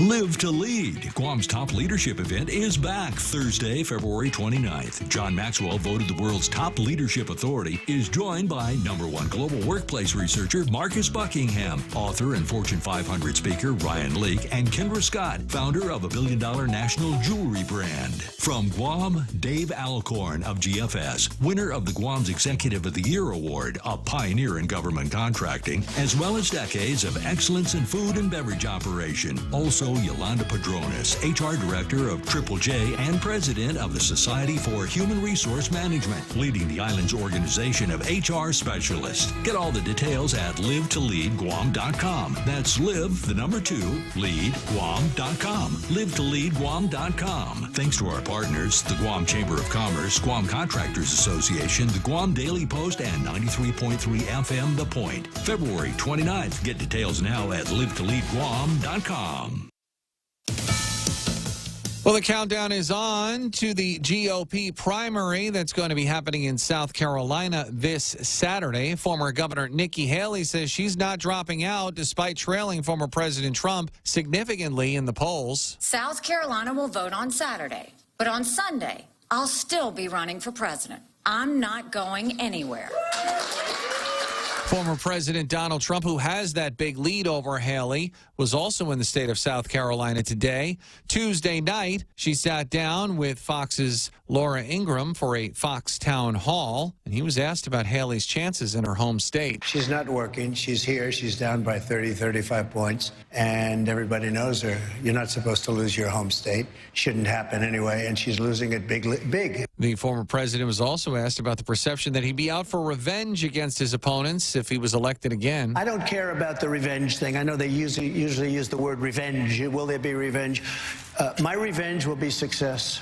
Live to Lead, Guam's top leadership event, is back Thursday, February 29th. John Maxwell, voted the world's top leadership authority, is joined by #1 global workplace researcher Marcus Buckingham, author and Fortune 500 speaker Ryan Leake, and Kendra Scott, founder of a billion-dollar national jewelry brand. From Guam, Dave Alcorn of GFS, winner of the Guam's Executive of the Year Award, a pioneer in government contracting, as well as decades of excellence in food and beverage operation. Also, Yolanda Padronis, HR Director of Triple J and President of the Society for Human Resource Management, leading the island's organization of HR specialists. Get all the details at livetoleadguam.com. That's live, the number 2, leadguam.com. livetoleadguam.com. Thanks to our partners, the Guam Chamber of Commerce, Guam Contractors Association, the Guam Daily Post, and 93.3 FM The Point. February 29th. Get details now at livetoleadguam.com. Well, the countdown is on to the GOP primary that's going to be happening in South Carolina this Saturday. Former Governor Nikki Haley says she's not dropping out despite trailing former President Trump significantly in the polls. South Carolina will vote on Saturday, but on Sunday, I'll still be running for president. I'm not going anywhere. Former President Donald Trump, who has that big lead over Haley, was also in the state of South Carolina today. Tuesday night, she sat down with Fox's Laura Ingraham for a Fox town hall, and he was asked about Haley's chances in her home state. She's not working. She's here. She's down by 30, 35 points, and everybody knows her. You're not supposed to lose your home state. Shouldn't happen anyway, and she's losing it big. The former president was also asked about the perception that he'd be out for revenge against his opponents if he was elected again. I don't care about the revenge thing. I know they usually use the word revenge. Will there be revenge? My revenge will be success.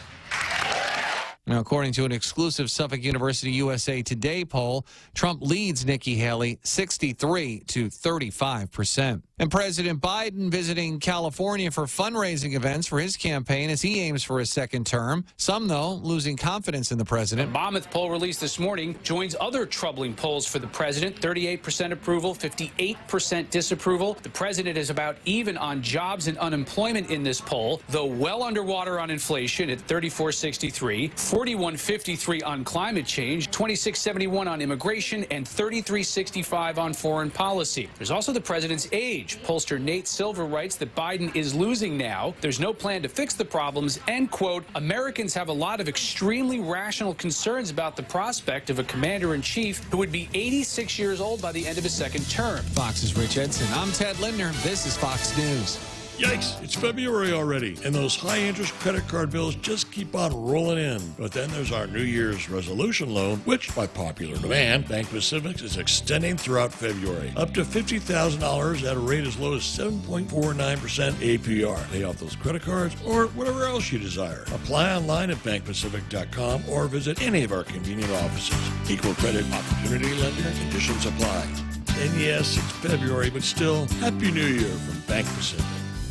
Now, according to an exclusive Suffolk University USA Today poll, Trump leads Nikki Haley 63 to 35%. And President Biden visiting California for fundraising events for his campaign as he aims for a second term. Some, though, losing confidence in the president. A Monmouth poll released this morning joins other troubling polls for the president. 38% approval, 58% disapproval. The president is about even on jobs and unemployment in this poll, though well underwater on inflation at 34.63, 41.53 on climate change, 26.71 on immigration, and 33.65 on foreign policy. There's also the president's age. Pollster Nate Silver writes that Biden is losing now. There's no plan to fix the problems. And, quote, Americans have a lot of extremely rational concerns about the prospect of a commander-in-chief who would be 86 years old by the end of his second term. Fox's Rich Edson. I'm Ted Lindner. This is Fox News. Yikes, it's February already, and those high-interest credit card bills just keep on rolling in. But then there's our New Year's resolution loan, which, by popular demand, Bank Pacific is extending throughout February. Up to $50,000 at a rate as low as 7.49% APR. Pay off those credit cards or whatever else you desire. Apply online at bankpacific.com or visit any of our convenient offices. Equal credit opportunity lender, conditions apply. And yes, it's February, but still, Happy New Year from Bank Pacific.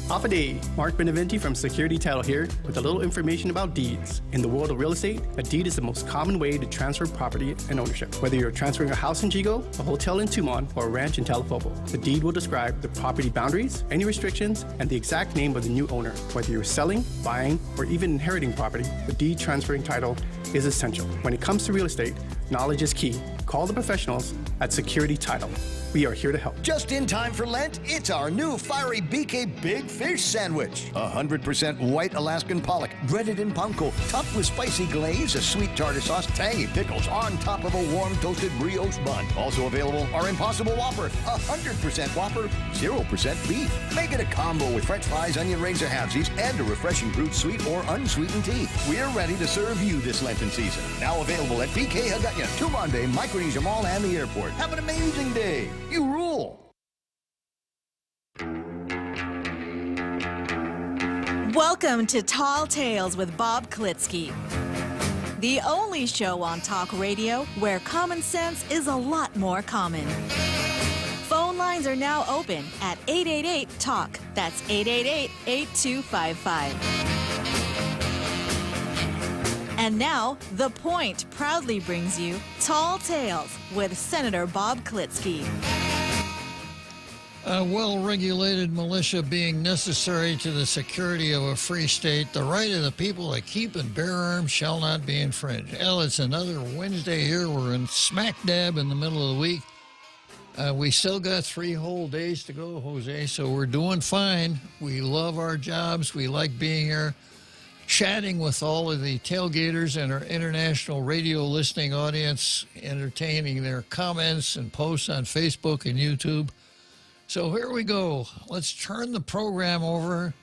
Off a day, Mark Beneventi from Security Title here with a little information about deeds. In the world of real estate, a deed is the most common way to transfer property and ownership. Whether you're transferring a house in Chico, a hotel in Tumon, or a ranch in Talipopo, the deed will describe the property boundaries, any restrictions, and the exact name of the new owner. Whether you're selling, buying, or even inheriting property, the deed transferring title is essential. When it comes to real estate, knowledge is key. Call the professionals at Security Title. We are here to help. Just in time for Lent, it's our new fiery BK Big Fish Sandwich. 100% white Alaskan pollock, breaded in panko, topped with spicy glaze, a sweet tartar sauce, tangy pickles on top of a warm toasted brioche bun. Also available are Impossible Whopper, 100% Whopper, 0% beef. Make it a combo with French fries, onion rings, or halvesies, and a refreshing fruit sweet or unsweetened tea. We're ready to serve you this Lenten season. Now available at BK Hagutnya, Tumon Bay, Micronesia Mall, and the airport. Have an amazing day. You rule. Welcome to Tall Tales with Bob Klitzkie, the only show on talk radio where common sense is a lot more common. Phone lines are now open at 888-TALK. That's 888-8255. And now, The Point proudly brings you Tall Tales with Senator Bob Klitzkie. A well-regulated militia being necessary to the security of a free state, the right of the people to keep and bear arms shall not be infringed. Well, it's another Wednesday here. We're in smack dab in the middle of the week. We still got 3 whole days to go, Jose, so we're doing fine. We love our jobs. We like being here, chatting with all of the tailgaters and our international radio listening audience, entertaining their comments and posts on Facebook and YouTube. So here we go. Let's turn the program over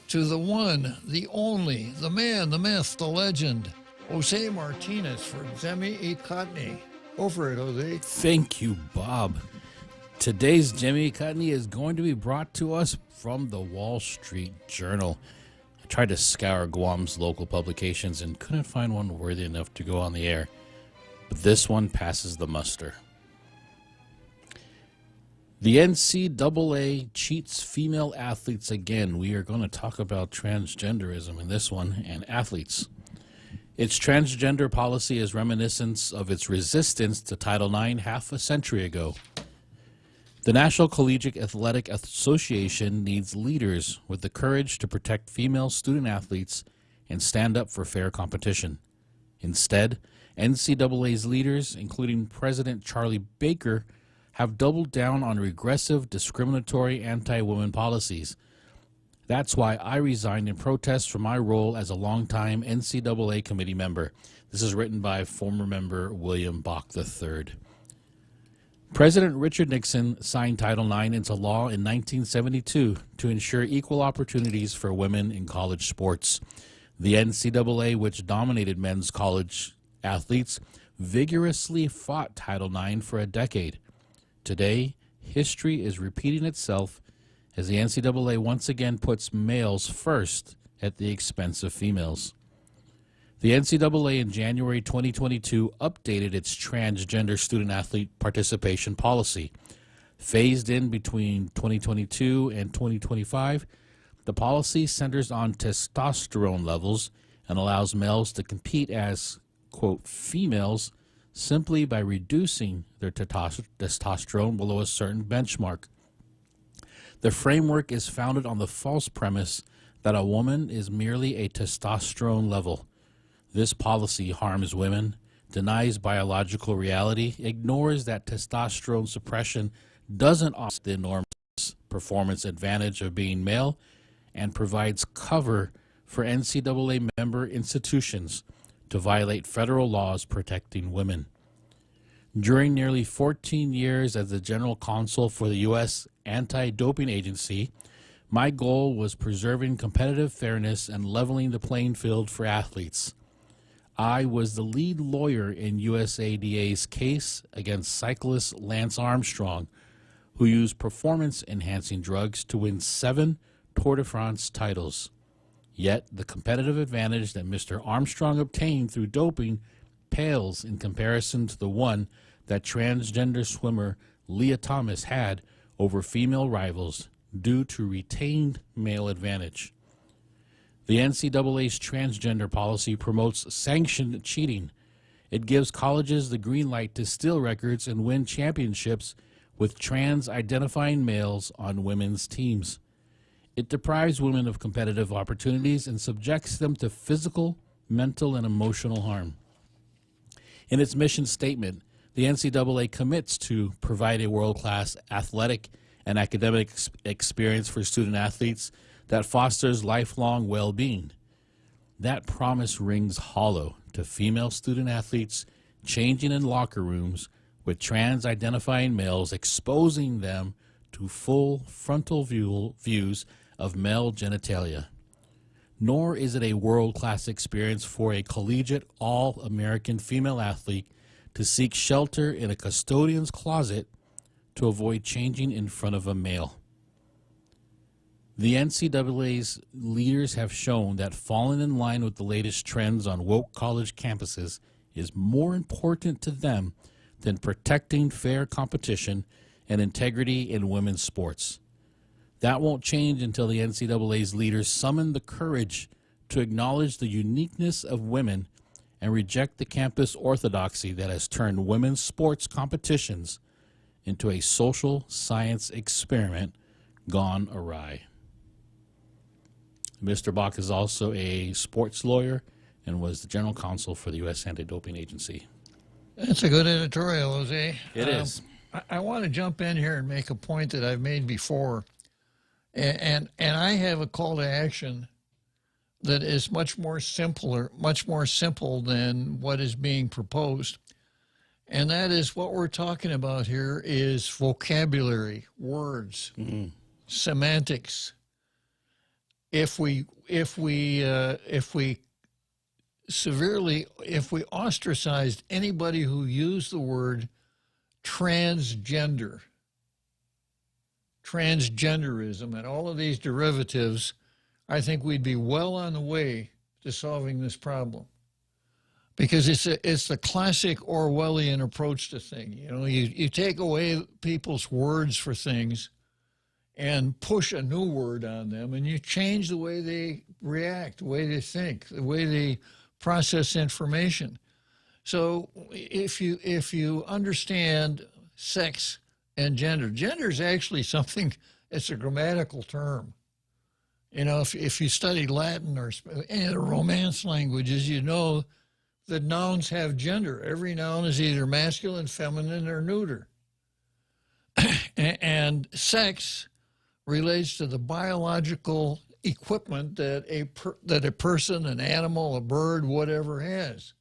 to the one, the only, the man, the myth, the legend, Jose Martinez for Jimmy E. Cotney. Go for it, Jose. Thank you, Bob. Today's Jimmy Cotney is going to be brought to us from the Wall Street Journal. I tried to scour Guam's local publications and couldn't find one worthy enough to go on the air, but this one passes the muster. The NCAA cheats female athletes again. We are going to talk about transgenderism in this one and athletes. Its transgender policy is reminiscent of its resistance to Title IX half a century ago. The National Collegiate Athletic Association needs leaders with the courage to protect female student athletes and stand up for fair competition. Instead, NCAA's leaders, including President Charlie Baker, have doubled down on regressive, discriminatory anti-women policies. That's why I resigned in protest from my role as a longtime NCAA committee member. This is written by former member William Bach III. President Richard Nixon signed Title IX into law in 1972 to ensure equal opportunities for women in college sports. The NCAA, which dominated men's college athletes, vigorously fought Title IX for a decade. Today, history is repeating itself as the NCAA once again puts males first at the expense of females. The NCAA in January 2022 updated its transgender student-athlete participation policy. Phased in between 2022 and 2025, the policy centers on testosterone levels and allows males to compete as, quote, females simply by reducing their testosterone below a certain benchmark. The framework is founded on the false premise that a woman is merely a testosterone level. This policy harms women, denies biological reality, ignores that testosterone suppression doesn't offer the enormous performance advantage of being male, and provides cover for NCAA member institutions to violate federal laws protecting women. During nearly 14 years as the general counsel for the U.S. Anti-Doping Agency, my goal was preserving competitive fairness and leveling the playing field for athletes. I was the lead lawyer in USADA's case against cyclist Lance Armstrong, who used performance-enhancing drugs to win 7 Tour de France titles. Yet, the competitive advantage that Mr. Armstrong obtained through doping pales in comparison to the one that transgender swimmer Leah Thomas had over female rivals due to retained male advantage. The NCAA's transgender policy promotes sanctioned cheating. It gives colleges the green light to steal records and win championships with trans-identifying males on women's teams. It deprives women of competitive opportunities and subjects them to physical, mental, and emotional harm. In its mission statement, the NCAA commits to provide a world-class athletic and academic experience for student athletes that fosters lifelong well-being. That promise rings hollow to female student athletes changing in locker rooms with trans-identifying males, exposing them to full frontal views of male genitalia. Nor is it a world-class experience for a collegiate all-American female athlete to seek shelter in a custodian's closet to avoid changing in front of a male. The NCAA's leaders have shown that falling in line with the latest trends on woke college campuses is more important to them than protecting fair competition and integrity in women's sports. That won't change until the NCAA's leaders summon the courage to acknowledge the uniqueness of women and reject the campus orthodoxy that has turned women's sports competitions into a social science experiment gone awry. Mr. Bach is also a sports lawyer and was the general counsel for the U.S. Anti-Doping Agency. That's a good editorial, Jose. It is. I want to jump in here and make a point that I've made before. And I have a call to action that is much more simple than what is being proposed. And that is what we're talking about here is vocabulary, words, semantics. If we ostracized anybody who used the word transgenderism, and all of these derivatives, I think we'd be well on the way to solving this problem. Because it's the classic Orwellian approach to things. You know, you take away people's words for things and push a new word on them, and you change the way they react, the way they think, the way they process information. So if you understand sex and gender is actually something, it's a grammatical term. You know, if you study Latin or any of the Romance languages, you know that nouns have gender. Every noun is either masculine, feminine, or neuter. And sex relates to the biological equipment that a person, an animal, a bird, whatever has.